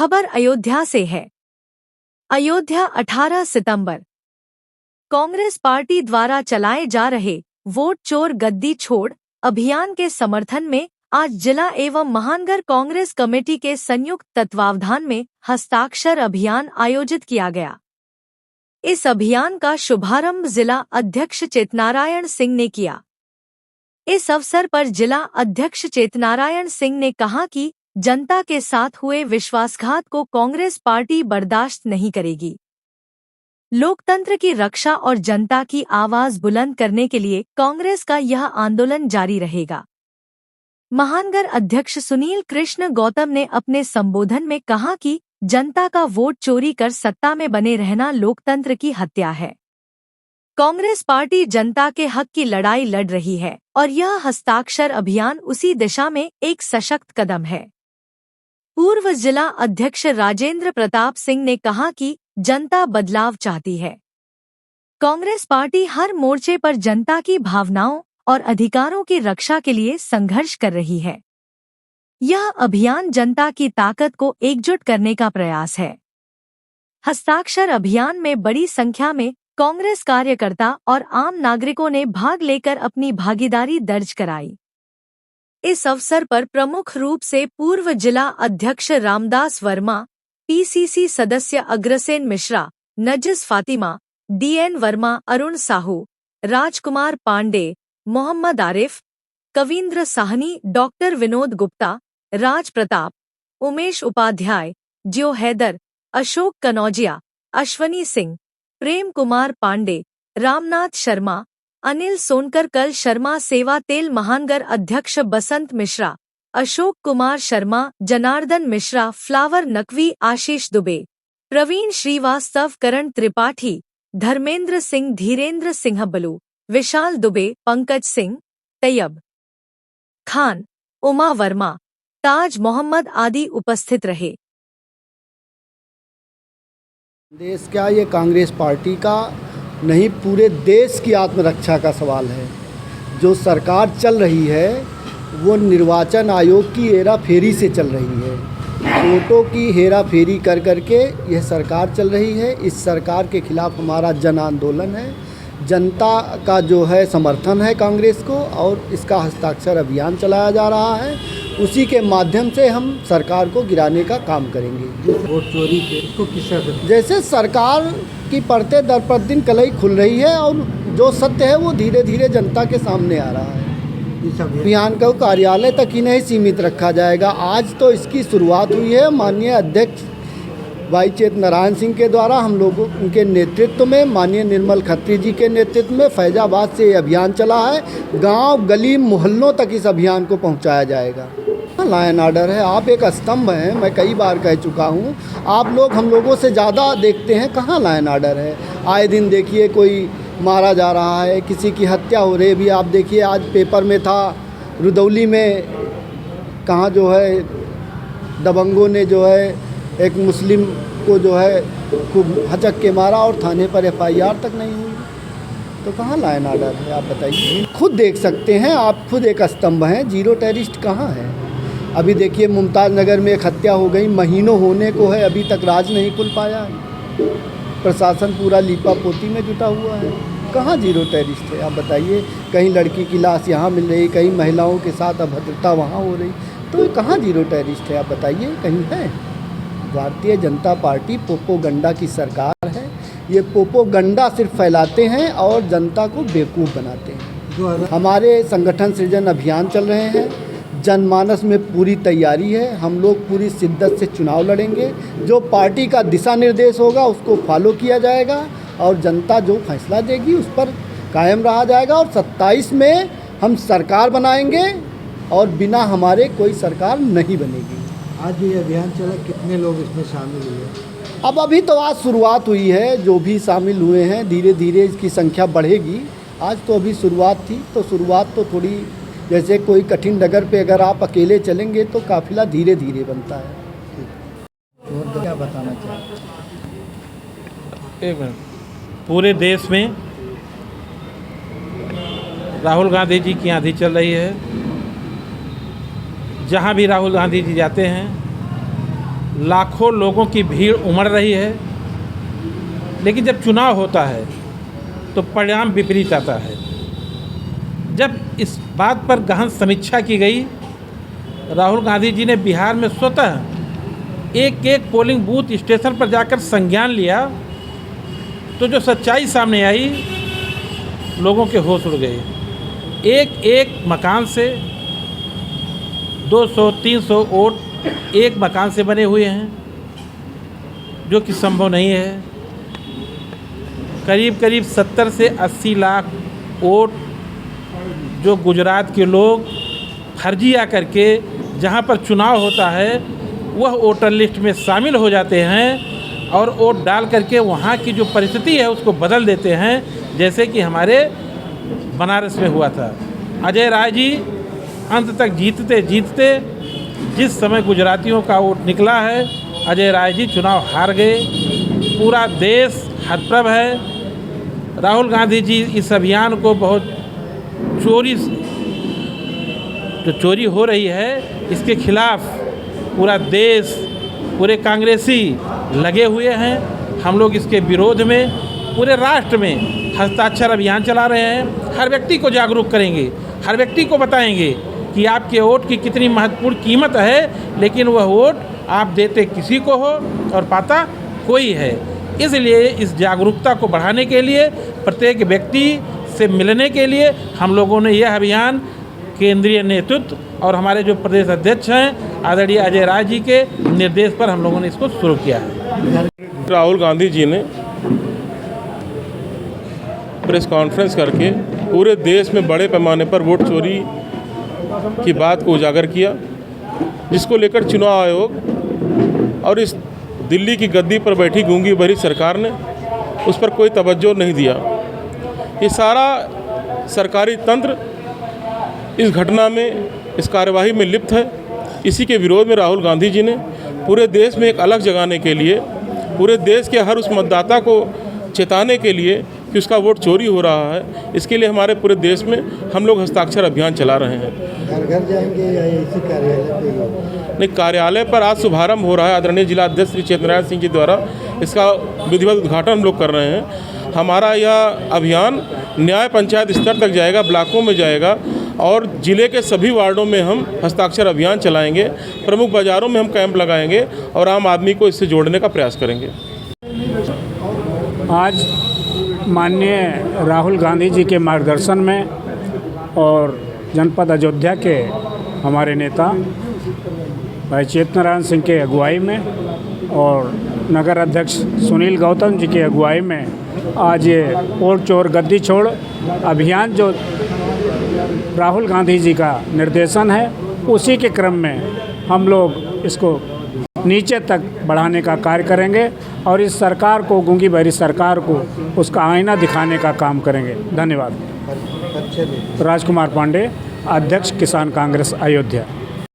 खबर अयोध्या से है। अयोध्या 18 सितंबर। कांग्रेस पार्टी द्वारा चलाए जा रहे वोट चोर गद्दी छोड़ अभियान के समर्थन में आज जिला एवं महानगर कांग्रेस कमेटी के संयुक्त तत्वावधान में हस्ताक्षर अभियान आयोजित किया गया। इस अभियान का शुभारंभ जिला अध्यक्ष चेतनारायण सिंह ने किया। इस अवसर पर जिला अध्यक्ष चेतनारायण सिंह ने कहा कि जनता के साथ हुए विश्वासघात को कांग्रेस पार्टी बर्दाश्त नहीं करेगी। लोकतंत्र की रक्षा और जनता की आवाज बुलंद करने के लिए कांग्रेस का यह आंदोलन जारी रहेगा। महानगर अध्यक्ष सुनील कृष्ण गौतम ने अपने संबोधन में कहा कि जनता का वोट चोरी कर सत्ता में बने रहना लोकतंत्र की हत्या है। कांग्रेस पार्टी जनता के हक की लड़ाई लड़ रही है और यह हस्ताक्षर अभियान उसी दिशा में एक सशक्त कदम है। पूर्व जिला अध्यक्ष राजेंद्र प्रताप सिंह ने कहा कि जनता बदलाव चाहती है। कांग्रेस पार्टी हर मोर्चे पर जनता की भावनाओं और अधिकारों की रक्षा के लिए संघर्ष कर रही है। यह अभियान जनता की ताकत को एकजुट करने का प्रयास है। हस्ताक्षर अभियान में बड़ी संख्या में कांग्रेस कार्यकर्ता और आम नागरिकों ने भाग लेकर अपनी भागीदारी दर्ज कराई। इस अवसर पर प्रमुख रूप से पूर्व जिला अध्यक्ष रामदास वर्मा, पीसीसी सदस्य अग्रसेन मिश्रा, नजिस फातिमा, डीएन वर्मा, अरुण साहू, राजकुमार पांडे, मोहम्मद आरिफ, कविंद्र साहनी, डॉक्टर विनोद गुप्ता, राज प्रताप, उमेश उपाध्याय, जियो हैदर, अशोक कनौजिया, अश्वनी सिंह, प्रेम कुमार पांडे, रामनाथ शर्मा, अनिल सोनकर, कल शर्मा सेवा तेल महानगर अध्यक्ष बसंत मिश्रा, अशोक कुमार शर्मा, जनार्दन मिश्रा, फ्लावर नकवी, आशीष दुबे, प्रवीण श्रीवास्तव, करण त्रिपाठी, धर्मेंद्र सिंह, धीरेन्द्र सिंह बलू, विशाल दुबे, पंकज सिंह, तैयब खान, उमा वर्मा, ताज मोहम्मद आदि उपस्थित रहे। देश का ये कांग्रेस पार्टी का नहीं, पूरे देश की आत्मरक्षा का सवाल है। जो सरकार चल रही है वो निर्वाचन आयोग की हेरा फेरी से चल रही है। वोटों की हेरा फेरी कर करके यह सरकार चल रही है। इस सरकार के खिलाफ हमारा जन आंदोलन है। जनता का जो है समर्थन है कांग्रेस को, और इसका हस्ताक्षर अभियान चलाया जा रहा है। उसी के माध्यम से हम सरकार को गिराने का काम करेंगे। वोट चोरी को किस जैसे सरकार की परतें दर पर दिन कलई खुल रही है और जो सत्य है वो धीरे धीरे जनता के सामने आ रहा है। अभियान को कार्यालय तक ही नहीं सीमित रखा जाएगा। आज तो इसकी शुरुआत हुई है। माननीय अध्यक्ष भाई चेतनारायण सिंह के द्वारा हम लोगों उनके नेतृत्व में, माननीय निर्मल खत्री जी के नेतृत्व में फैजाबाद से ये अभियान चला है। गांव गली मोहल्लों तक इस अभियान को पहुंचाया जाएगा। लॉ एंड ऑर्डर है, आप एक स्तंभ हैं। मैं कई बार कह चुका हूं, आप लोग हम लोगों से ज़्यादा देखते हैं। कहाँ लॉ एंड ऑर्डर है? आए दिन देखिए कोई मारा जा रहा है, किसी की हत्या हो रही है। भी आप देखिए आज पेपर में था रुदौली में, कहाँ जो है दबंगों ने जो है एक मुस्लिम को जो है खूब हचक के मारा और थाने पर एफआईआर तक नहीं हुई। तो कहाँ लॉ एंड ऑर्डर है आप बताइए? खुद देख सकते हैं, आप खुद एक स्तंभ हैं। जीरो टेररिस्ट कहाँ है? अभी देखिए मुमताज़ नगर में एक हत्या हो गई, महीनों होने को है, अभी तक राज नहीं खुल पाया है। प्रशासन पूरा लीपा पोती में जुटा हुआ है। कहाँ जीरो टेररिस्ट है आप बताइए? कहीं लड़की की लाश यहाँ मिल रही, कहीं महिलाओं के साथ अभद्रता वहाँ हो रही। तो कहाँ जीरो टेररिस्ट है आप बताइए? कहीं है? भारतीय जनता पार्टी पोपोगंडा की सरकार है। ये पोपोगंडा सिर्फ फैलाते हैं और जनता को बेवकूफ़ बनाते हैं। हमारे संगठन सृजन अभियान चल रहे हैं। जनमानस में पूरी तैयारी है। हम लोग पूरी शिद्दत से चुनाव लड़ेंगे। जो पार्टी का दिशा निर्देश होगा उसको फॉलो किया जाएगा और जनता जो फैसला देगी उस पर कायम रहा जाएगा। और 27 में हम सरकार बनाएंगे और बिना हमारे कोई सरकार नहीं बनेगी। आज ये अभियान चला, कितने लोग इसमें शामिल हुए? अब अभी तो आज शुरुआत हुई है। जो भी शामिल हुए हैं धीरे धीरे इसकी संख्या बढ़ेगी। आज तो अभी शुरुआत थी, तो शुरुआत तो थोड़ी, जैसे कोई कठिन डगर पे अगर आप अकेले चलेंगे तो काफिला धीरे धीरे बनता है। और क्या बताना चाहिए? एक मिनट, पूरे देश में राहुल गांधी जी की आंधी चल रही है। जहाँ भी राहुल गांधी जी जाते हैं लाखों लोगों की भीड़ उमड़ रही है, लेकिन जब चुनाव होता है तो परिणाम विपरीत आता है। जब इस बात पर गहन समीक्षा की गई, राहुल गांधी जी ने बिहार में स्वतः एक एक पोलिंग बूथ स्टेशन पर जाकर संज्ञान लिया, तो जो सच्चाई सामने आई, लोगों के होश उड़ गए। एक एक मकान से 200-300 वोट एक मकान से बने हुए हैं, जो कि संभव नहीं है। करीब करीब 70 से 80 लाख वोट जो गुजरात के लोग फर्जिया करके जहां पर चुनाव होता है वह वोटर लिस्ट में शामिल हो जाते हैं और वोट डाल करके वहां की जो परिस्थिति है उसको बदल देते हैं, जैसे कि हमारे बनारस में हुआ था। अजय राय जी अंत तक जीतते जीतते जिस समय गुजरातियों का वोट निकला है, अजय राय जी चुनाव हार गए। पूरा देश हतप्रभ है। राहुल गांधी जी इस अभियान को बहुत जो चोरी हो रही है इसके खिलाफ पूरा देश, पूरे कांग्रेसी लगे हुए हैं। हम लोग इसके विरोध में पूरे राष्ट्र में हस्ताक्षर अभियान चला रहे हैं। हर व्यक्ति को जागरूक करेंगे, हर व्यक्ति को बताएंगे कि आपके वोट की कितनी महत्वपूर्ण कीमत है, लेकिन वह वोट आप देते किसी को हो और पाता कोई है। इसलिए इस जागरूकता को बढ़ाने के लिए, प्रत्येक व्यक्ति से मिलने के लिए हम लोगों ने यह अभियान केंद्रीय नेतृत्व और हमारे जो प्रदेश अध्यक्ष हैं आदरणीय अजय राय जी के निर्देश पर हम लोगों ने इसको शुरू किया है। राहुल गांधी जी ने प्रेस कॉन्फ्रेंस करके पूरे देश में बड़े पैमाने पर वोट चोरी की बात को उजागर किया, जिसको लेकर चुनाव आयोग और इस दिल्ली की गद्दी पर बैठी गूंगी बहरी सरकार ने उस पर कोई तवज्जो नहीं दिया। ये सारा सरकारी तंत्र इस घटना में, इस कार्यवाही में लिप्त है। इसी के विरोध में राहुल गांधी जी ने पूरे देश में एक अलग जगाने के लिए, पूरे देश के हर उस मतदाता को चेताने के लिए कि उसका वोट चोरी हो रहा है, इसके लिए हमारे पूरे देश में हम लोग हस्ताक्षर अभियान चला रहे हैं। घर घर जाएंगे या इसी कार्यालय पे? नहीं, कार्यालय पर आज शुभारंभ हो रहा है। आदरणीय जिला अध्यक्ष श्री चेतनारायण सिंह जी द्वारा इसका विधिवत उद्घाटन हम लोग कर रहे हैं। हमारा यह अभियान न्याय पंचायत स्तर तक जाएगा, ब्लॉकों में जाएगा और जिले के सभी वार्डों में हम हस्ताक्षर अभियान चलाएंगे। प्रमुख बाज़ारों में हम कैंप लगाएंगे और आम आदमी को इससे जोड़ने का प्रयास करेंगे। आज माननीय राहुल गांधी जी के मार्गदर्शन में और जनपद अयोध्या के हमारे नेता भाई चेतनारायण सिंह के अगुवाई में और नगर अध्यक्ष सुनील गौतम जी की अगुवाई में आज ये वोट चोर गद्दी छोड़ अभियान जो राहुल गांधी जी का निर्देशन है, उसी के क्रम में हम लोग इसको नीचे तक बढ़ाने का कार्य करेंगे और इस सरकार को, गूंगी बहरी सरकार को, उसका आईना दिखाने का काम करेंगे। धन्यवाद। राजकुमार पांडे, अध्यक्ष किसान कांग्रेस अयोध्या।